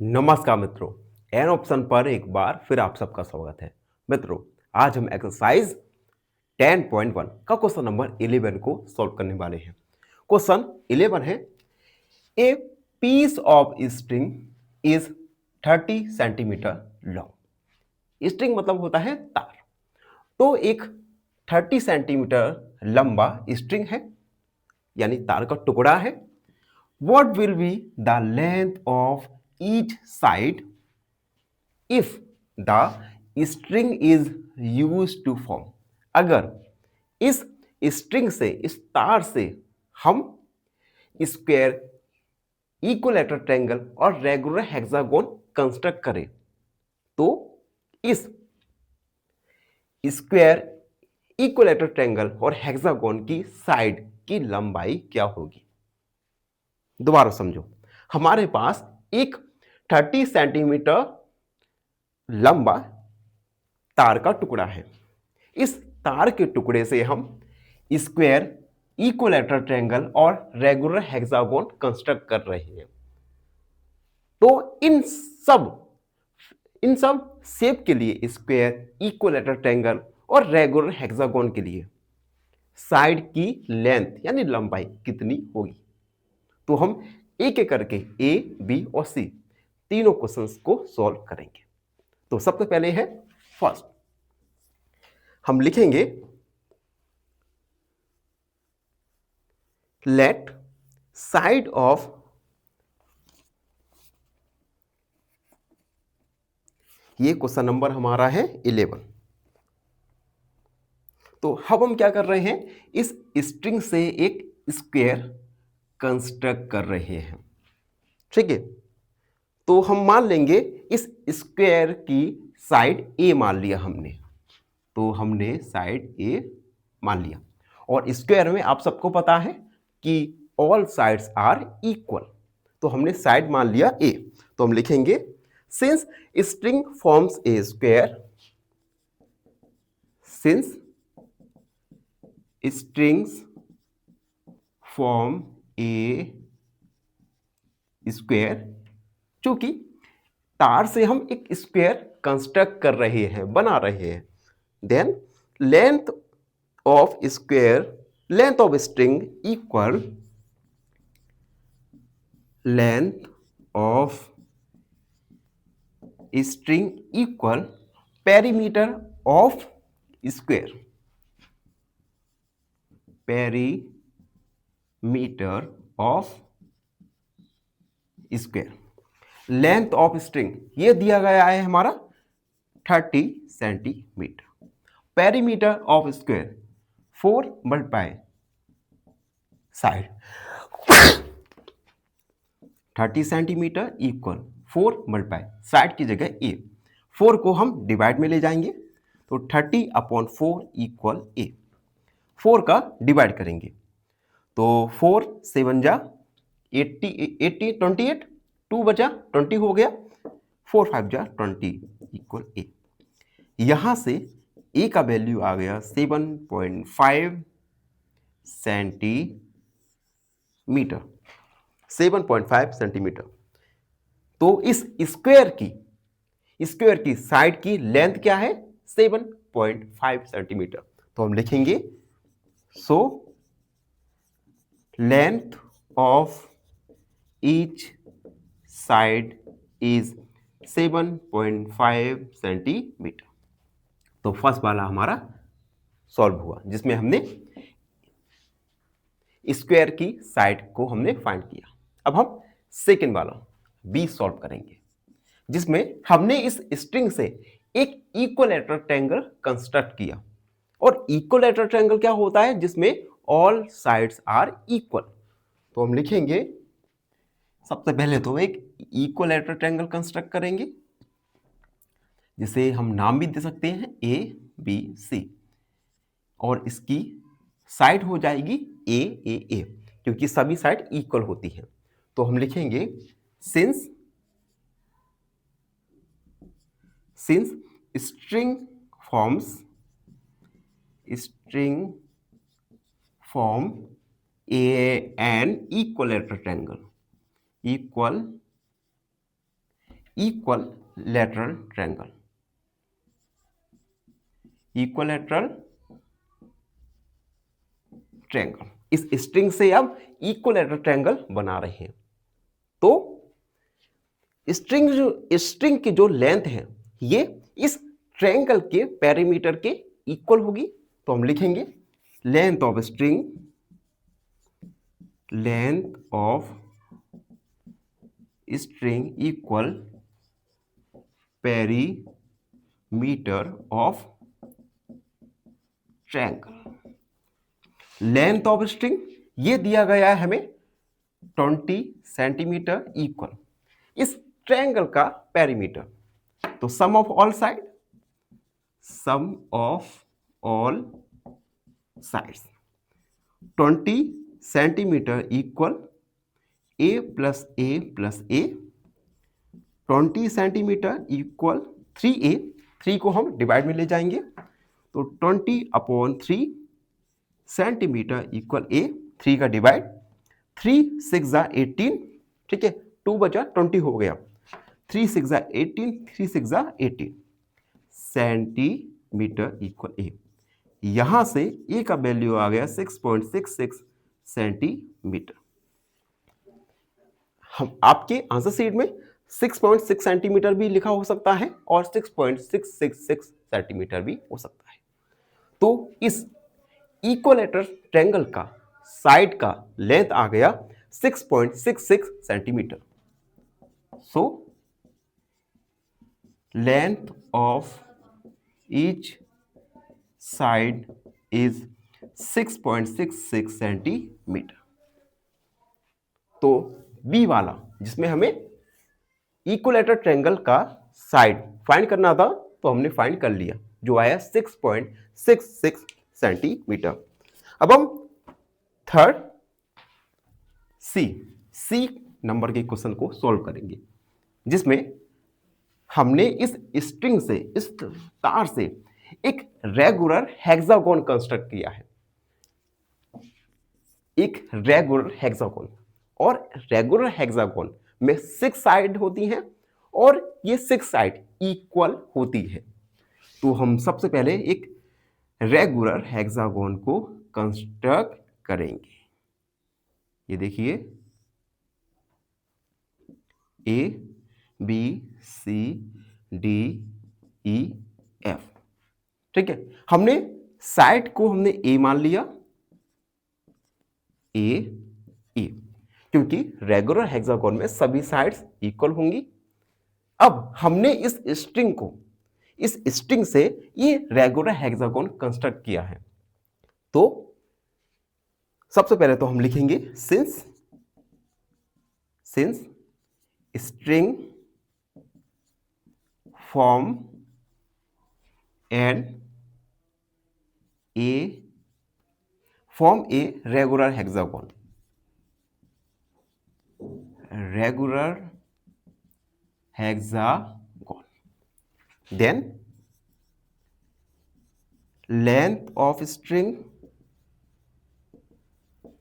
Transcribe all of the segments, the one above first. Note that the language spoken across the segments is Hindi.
नमस्कार मित्रों। एन ऑप्शन पर एक बार फिर आप सबका स्वागत है। मित्रों, आज हम एक्सरसाइज 10.1 का क्वेश्चन नंबर 11 को सॉल्व करने वाले हैं। क्वेश्चन 11 है, a piece of string is 30 centimetre long. String मतलब होता है तार। तो एक 30 सेंटीमीटर लंबा स्ट्रिंग है, यानी तार का टुकड़ा है। What will be the length of each side if the string is used to form? अगर इस स्ट्रिंग से, इस तार से हम स्क्वायर, इक्विलैटरल ट्रायंगल और रेगुलर हेक्सागोन कंस्ट्रक्ट करें तो इस स्क्वायर, इक्विलैटरल ट्रायंगल और हेक्सागोन की साइड की लंबाई क्या होगी। दोबारा समझो, हमारे पास एक 30 सेंटीमीटर लंबा तार का टुकड़ा है। इस तार के टुकड़े से हम स्क्वायर, इक्विलैटरल ट्रायंगल और रेगुलर हेक्सागोन कंस्ट्रक्ट कर रहे हैं। तो इन सब शेप के लिए, स्क्वायर, इक्विलैटरल ट्रायंगल और रेगुलर हेक्सागोन के लिए साइड की लेंथ यानी लंबाई कितनी होगी। तो हम एक एक करके ए, बी और सी तीनों क्वेश्चंस को सॉल्व करेंगे। तो सबसे पहले है फर्स्ट, हम लिखेंगे लेट साइड ऑफ ये क्वेश्चन नंबर हमारा है 11। तो अब हम क्या कर रहे हैं, इस स्ट्रिंग से एक स्क्वायर कंस्ट्रक्ट कर रहे हैं। ठीक है, तो हम मान लेंगे इस स्क्वायर की साइड ए मान लिया हमने। तो हमने साइड ए मान लिया, और स्क्वायर में आप सबको पता है कि ऑल साइड्स आर इक्वल। तो हमने साइड मान लिया ए। तो हम लिखेंगे since string forms a square, since strings form A square, चूंकि तार से हम एक स्क्वायर कंस्ट्रक्ट कर रहे हैं, बना रहे हैं, then length of square, length of string equal length of string equal perimeter of square, perimeter of square. Length of string ये दिया गया है हमारा 30 centimetre. Perimeter of square 4 multiply side, 30 centimetre equal 4 multiply side की जगह ए। 4 को हम डिवाइड में ले जाएंगे, तो 30/4 इक्वल ए। 4 का डिवाइड करेंगे तो 4 7 जा 80 80 28, 2 बचा 20 हो गया, 4 5 जा 20 इक्वल ए। यहां से ए का वैल्यू आ गया 7.5 सेंटीमीटर, 7.5 सेंटीमीटर। तो इस स्क्वायर की साइड की लेंथ क्या है, 7.5 सेंटीमीटर। तो हम लिखेंगे so length of each side is 7.5 centimetre. तो फर्स्ट वाला हमारा सॉल्व हुआ, जिसमें हमने स्क्वायर की साइड को हमने फाइंड किया। अब हम सेकेंड वाला बी सॉल्व करेंगे, जिसमें हमने इस स्ट्रिंग से एक इक्विलैटरल ट्रायंगल कंस्ट्रक्ट किया। और इक्विलैटरल ट्रायंगल क्या होता है, जिसमें ऑल साइड्स आर इक्वल। तो हम लिखेंगे सबसे पहले तो एक इक्विलैटरल ट्रायंगल कंस्ट्रक्ट करेंगे, जिसे हम नाम भी दे सकते हैं ए बी सी, और इसकी साइड हो जाएगी ए ए ए, क्योंकि सभी साइड इक्वल होती हैं। तो हम लिखेंगे since string form an equilateral triangle, equal lateral triangle, equilateral triangle. इस स्ट्रिंग से अब इक्वलेटरल ट्रायंगल बना रहे हैं। तो स्ट्रिंग की जो लेंथ है ये इस ट्रायंगल के पेरीमीटर के इक्वल होगी। तो हम लिखेंगे length of string, length of string equal perimeter of triangle. Length of string ये दिया गया है हमें 20 सेंटीमीटर इक्वल इस ट्रायंगल का पेरीमीटर। तो sum of all side, sum of all sides 20 centimetre equal a plus A plus A, 20 centimetre equal 3a, 3 को हम डिवाइड में ले जाएंगे तो 20/3 सेंटीमीटर इक्वल a, 3 का डिवाइड, 3 6 18, ठीक है, 2 बचा 20 हो गया, 3 6 18, 3 6 18 सेंटीमीटर इक्वल a। यहां से a का वैल्यू आ गया 6.66 सेंटीमीटर। हम आपके आंसर शीट में 6.6 सेंटीमीटर भी लिखा हो सकता है और 6.666 सेंटीमीटर भी हो सकता है। तो इस इक्वलेटरल ट्रायंगल का साइड का लेंथ आ गया 6.66 centimetre. So length of each side is 6.66 centimetre. तो बी वाला जिसमें हमें इक्वलेटरल ट्रायंगल का साइड फाइंड करना था तो हमने फाइंड कर लिया, जो आया 6.66 सेंटीमीटर। अब हम थर्ड सी नंबर के क्वेश्चन को सॉल्व करेंगे, जिसमें हमने इस स्ट्रिंग से, इस तार से एक रेगुलर हेक्सागोन कंस्ट्रक्ट किया है, एक रेगुलर हेक्सागोन। और रेगुलर हेक्सागोन में 6 साइड होती हैं और ये 6 साइड इक्वल होती है। तो हम सबसे पहले एक रेगुलर हेक्सागोन को कंस्ट्रक्ट करेंगे। ये देखिए A B C D E F, ठीक है। हमने साइड को हमने ए मान लिया, ए क्योंकि रेगुलर हेक्सागोन में सभी साइड्स इक्वल होंगी। अब हमने इस स्ट्रिंग से ये रेगुलर हेक्सागोन कंस्ट्रक्ट किया है। तो सबसे पहले तो हम लिखेंगे since string form a regular hexagon, then length of string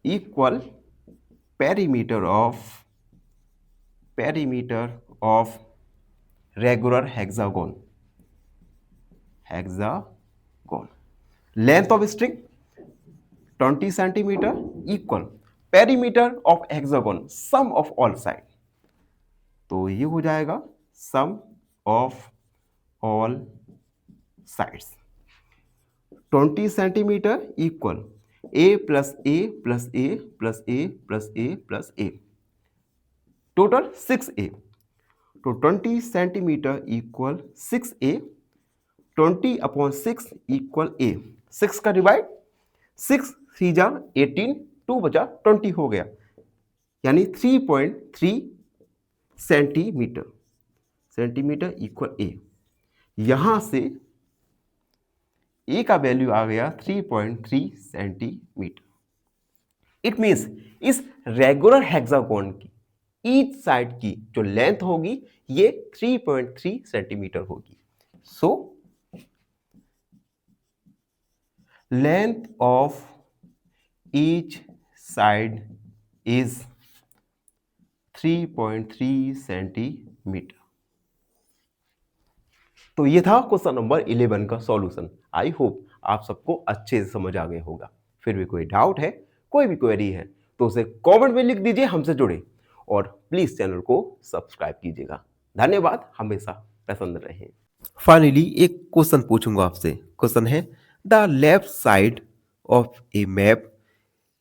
equal perimeter of regular hexagon, length of string 20 centimeter equal perimeter of hexagon sum of all side। तो ये हो जाएगा sum of all sides 20 centimetre equal a plus A plus A plus A plus A plus A, total 6a। तो 20 centimetre equal 6a, 20/6 equal a, 6 का डिवाइड, 6 3 जा 18, 2 बचा 20 हो गया, यानी 3.3 सेंटीमीटर इक्वल a। यहां से a का वैल्यू आ गया 3.3 सेंटीमीटर। इट मीन्स इस रेगुलर हेक्सागोन की ईच साइड की जो लेंथ होगी ये 3.3 सेंटीमीटर होगी। So length of each side is 3.3 centimetre. तो ये था क्वेश्चन नंबर 11 का सॉल्यूशन। आई होप आप सबको अच्छे से समझ आ गया होगा। फिर भी कोई डाउट है, कोई भी क्वेरी है तो उसे कमेंट में लिख दीजिए, हमसे जुड़े और प्लीज चैनल को सब्सक्राइब कीजिएगा। धन्यवाद, हमेशा पसंद रहें। फाइनली एक क्वेश्चन पूछूंगा आपसे। क्वेश्चन है the left side of a map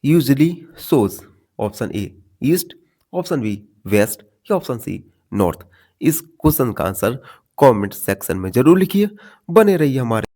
usually shows option A east, option B west या ऑप्शन सी नॉर्थ। इस क्वेश्चन का आंसर कमेंट सेक्शन में जरूर लिखिए। बने रहिए हमारे